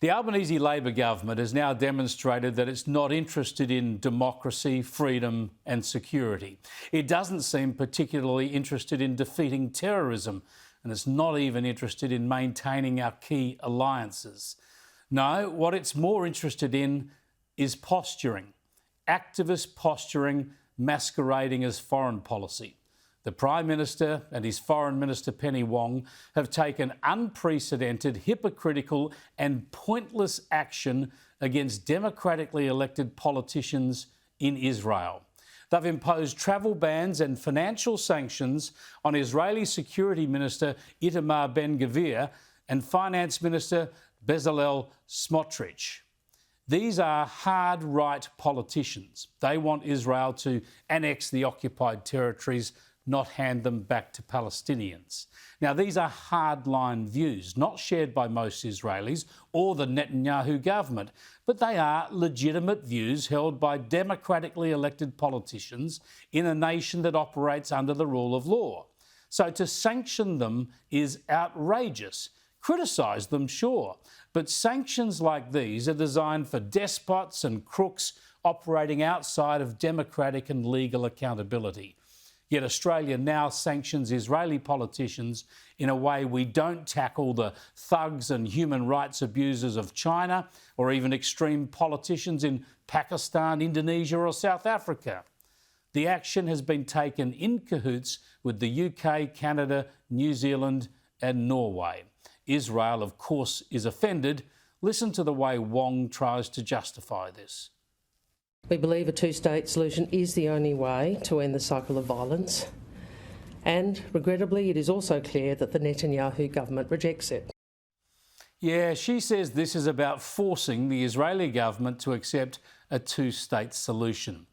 The Albanese Labor government has now demonstrated that it's not interested in democracy, freedom and security. It doesn't seem particularly interested in defeating terrorism, and it's not even interested in maintaining our key alliances. No, what it's more interested in is posturing, activist posturing masquerading as foreign policy. The Prime Minister and his Foreign Minister Penny Wong have taken unprecedented, hypocritical and pointless action against democratically elected politicians in Israel. They've imposed travel bans and financial sanctions on Israeli Security Minister Itamar Ben-Gvir and Finance Minister Bezalel Smotrich. These are hard right politicians. They want Israel to annex the occupied territories, not hand them back to Palestinians. Now, these are hardline views, not shared by most Israelis or the Netanyahu government, but they are legitimate views held by democratically elected politicians in a nation that operates under the rule of law. So to sanction them is outrageous. Criticise them, sure, but sanctions like these are designed for despots and crooks operating outside of democratic and legal accountability. Yet Australia now sanctions Israeli politicians in a way we don't tackle the thugs and human rights abusers of China or even extreme politicians in Pakistan, Indonesia or South Africa. The action has been taken in cahoots with the UK, Canada, New Zealand and Norway. Israel, of course, is offended. Listen to the way Wong tries to justify this. We believe a two-state solution is the only way to end the cycle of violence, and regrettably it is also clear that the Netanyahu government rejects it. Yeah, she says this is about forcing the Israeli government to accept a two-state solution.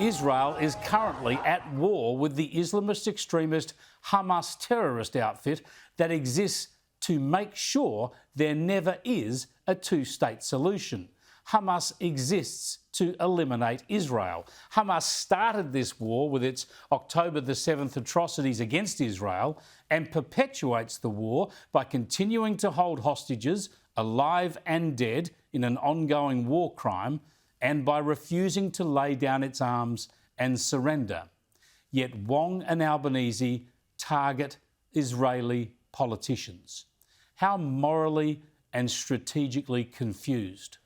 Israel is currently at war with the Islamist extremist Hamas terrorist outfit that exists to make sure there never is a two-state solution. Hamas exists to eliminate Israel. Hamas started this war with its October the 7th atrocities against Israel and perpetuates the war by continuing to hold hostages, alive and dead, in an ongoing war crime, and by refusing to lay down its arms and surrender. Yet Wong and Albanese target Israeli politicians. How morally and strategically confused.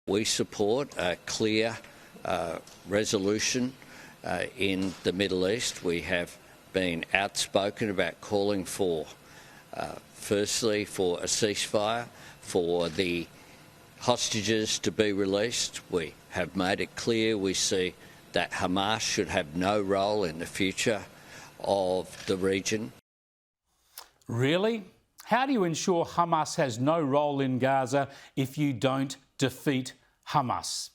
We support a clear resolution in the Middle East. We have been outspoken about calling for, firstly, for a ceasefire, for the hostages to be released. We have made it clear we see that Hamas should have no role in the future of the region. Really? How do you ensure Hamas has no role in Gaza if you don't defeat Hamas?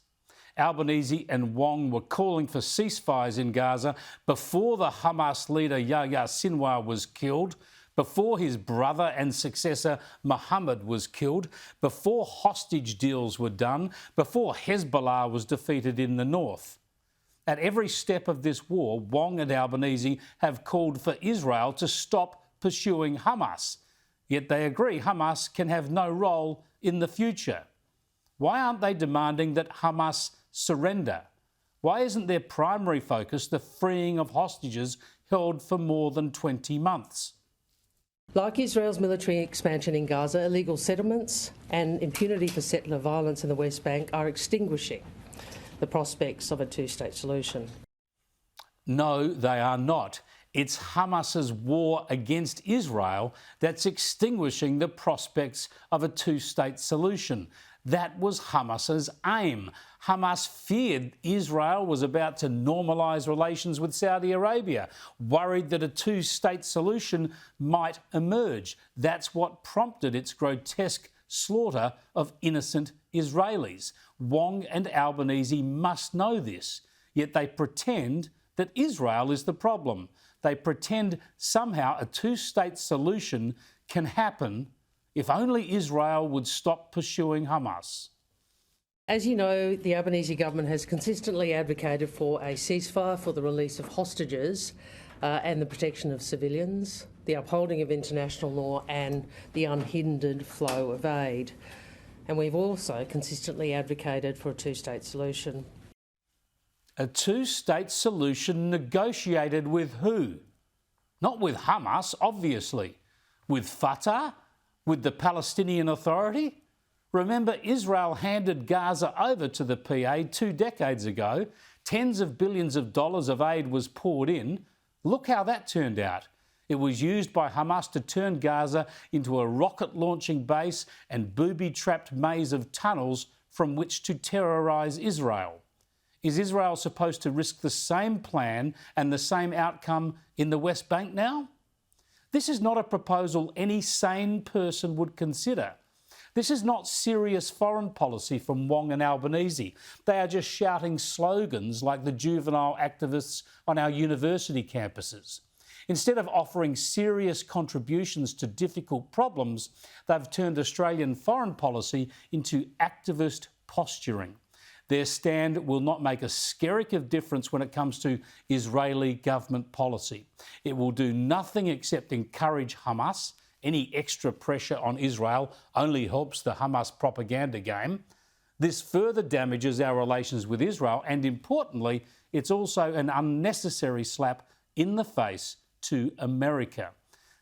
Albanese and Wong were calling for ceasefires in Gaza before the Hamas leader Yahya Sinwar was killed, before his brother and successor Mohammed was killed, before hostage deals were done, before Hezbollah was defeated in the north. At every step of this war, Wong and Albanese have called for Israel to stop pursuing Hamas. Yet they agree Hamas can have no role in the future. Why aren't they demanding that Hamas surrender? Why isn't their primary focus the freeing of hostages held for more than 20 months? Like Israel's military expansion in Gaza, illegal settlements and impunity for settler violence in the West Bank are extinguishing the prospects of a two-state solution. No, they are not. It's Hamas's war against Israel that's extinguishing the prospects of a two-state solution. That was Hamas's aim. Hamas feared Israel was about to normalise relations with Saudi Arabia, worried that a two-state solution might emerge. That's what prompted its grotesque slaughter of innocent Israelis. Wong and Albanese must know this, yet they pretend that Israel is the problem. They pretend somehow a two-state solution can happen if only Israel would stop pursuing Hamas. As you know, the Albanese government has consistently advocated for a ceasefire, for the release of hostages and the protection of civilians, the upholding of international law and the unhindered flow of aid. and we've also consistently advocated for a two-state solution. A two-state solution negotiated with who? Not with Hamas, obviously. With Fatah? With the Palestinian Authority? Remember, Israel handed Gaza over to the PA 2 decades ago. Tens of billions of dollars of aid was poured in. Look how that turned out. It was used by Hamas to turn Gaza into a rocket-launching base and booby-trapped maze of tunnels from which to terrorise Israel. Is Israel supposed to risk the same plan and the same outcome in the West Bank now? This is not a proposal any sane person would consider. This is not serious foreign policy from Wong and Albanese. They are just shouting slogans like the juvenile activists on our university campuses. Instead of offering serious contributions to difficult problems, they've turned Australian foreign policy into activist posturing. Their stand will not make a skerrick of difference when it comes to Israeli government policy. It will do nothing except encourage Hamas. Any extra pressure on Israel only helps the Hamas propaganda game. This further damages our relations with Israel, and importantly, it's also an unnecessary slap in the face to America.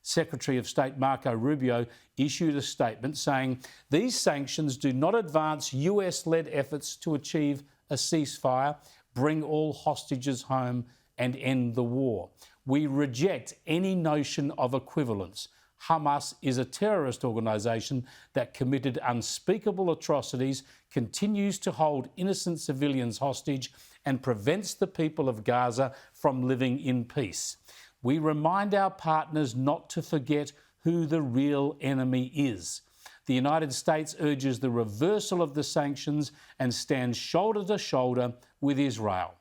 Secretary of State Marco Rubio issued a statement saying these sanctions do not advance US-led efforts to achieve a ceasefire, bring all hostages home and end the war. We reject any notion of equivalence. Hamas is a terrorist organisation that committed unspeakable atrocities, continues to hold innocent civilians hostage and prevents the people of Gaza from living in peace. We remind our partners not to forget who the real enemy is. The United States urges the reversal of the sanctions and stands shoulder to shoulder with Israel.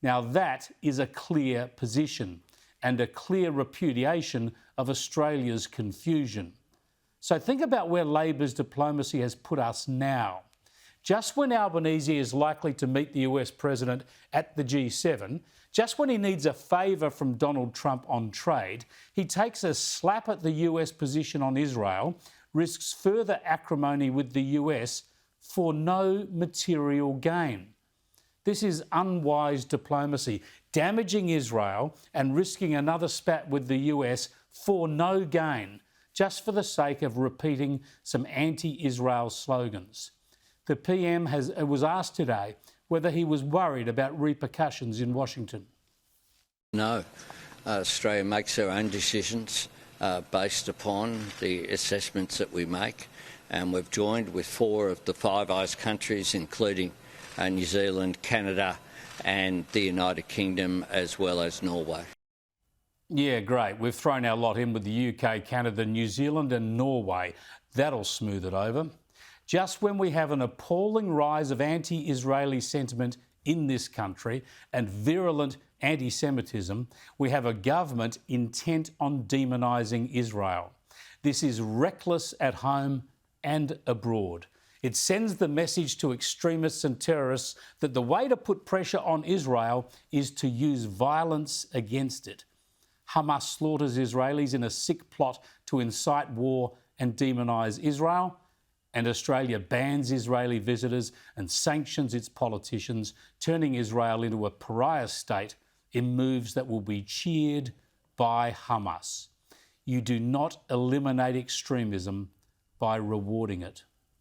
Now that is a clear position and a clear repudiation of Australia's confusion. So think about where Labor's diplomacy has put us now. Just when Albanese is likely to meet the US President at the G7, just when he needs a favour from Donald Trump on trade, he takes a slap at the US position on Israel, risks further acrimony with the US for no material gain. This is unwise diplomacy, damaging Israel and risking another spat with the US for no gain, just for the sake of repeating some anti-Israel slogans. The PM was asked today whether he was worried about repercussions in Washington. No. Australia makes their own decisions based upon the assessments that we make, and we've joined with 4 of the Five Eyes countries, including New Zealand, Canada and the United Kingdom, as well as Norway. Yeah, great. We've thrown our lot in with the UK, Canada, New Zealand and Norway. That'll smooth it over. Just when we have an appalling rise of anti-Israeli sentiment in this country and virulent anti-Semitism, we have a government intent on demonising Israel. This is reckless at home and abroad. It sends the message to extremists and terrorists that the way to put pressure on Israel is to use violence against it. Hamas slaughters Israelis in a sick plot to incite war and demonise Israel, and Australia bans Israeli visitors and sanctions its politicians, turning Israel into a pariah state in moves that will be cheered by Hamas. You do not eliminate extremism by rewarding it.